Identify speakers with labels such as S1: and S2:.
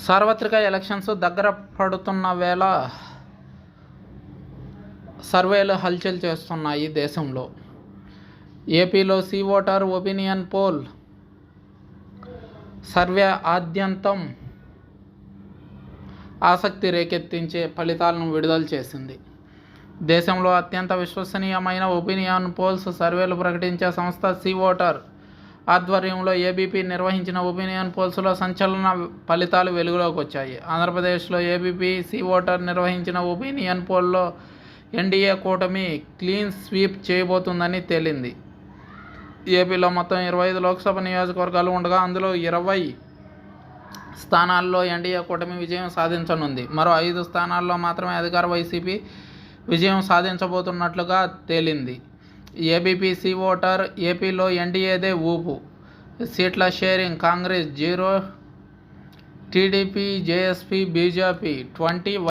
S1: సార్వత్రిక ఎలక్షన్స్ దగ్గర పడుతున్న వేళ సర్వేలు హల్చల్ చేస్తున్నాయి దేశంలో. ఏపీలో C voter opinion poll survey ఆద్యంతం ఆసక్తి రేకెత్తించే ఫలితాలను విడుదల చేసింది. దేశంలో అత్యంత విశ్వసనీయమైన ఒపీనియన్ పోల్స్ సర్వేలు ప్రకటించే సంస్థ సి ఓటర్ ఆధ్వర్యంలో ఏబీపీ నిర్వహించిన ఒపీనియన్ పోల్స్లో సంచలన ఫలితాలు వెలుగులోకి వచ్చాయి. ఆంధ్రప్రదేశ్లో ఏబీపీ సి ఓటర్ నిర్వహించిన ఒపీనియన్ పోల్లో ఎన్డీఏ కూటమి క్లీన్ స్వీప్ చేయబోతుందని తేలింది. ఏపీలో మొత్తం 25 లోక్సభ నియోజకవర్గాలు ఉండగా అందులో 20 స్థానాల్లో ఎన్డీఏ కూటమి విజయం సాధించనుంది. మరో 5 స్థానాల్లో మాత్రమే అధికార వైసీపీ విజయం సాధించబోతున్నట్లుగా తేలింది. ఏబీపీ సి ఓటర్ ఏపీలో ఎన్డీఏదే ఊపు. సీట్ల sharing Congress 0, TDP, JSP, BJP 20.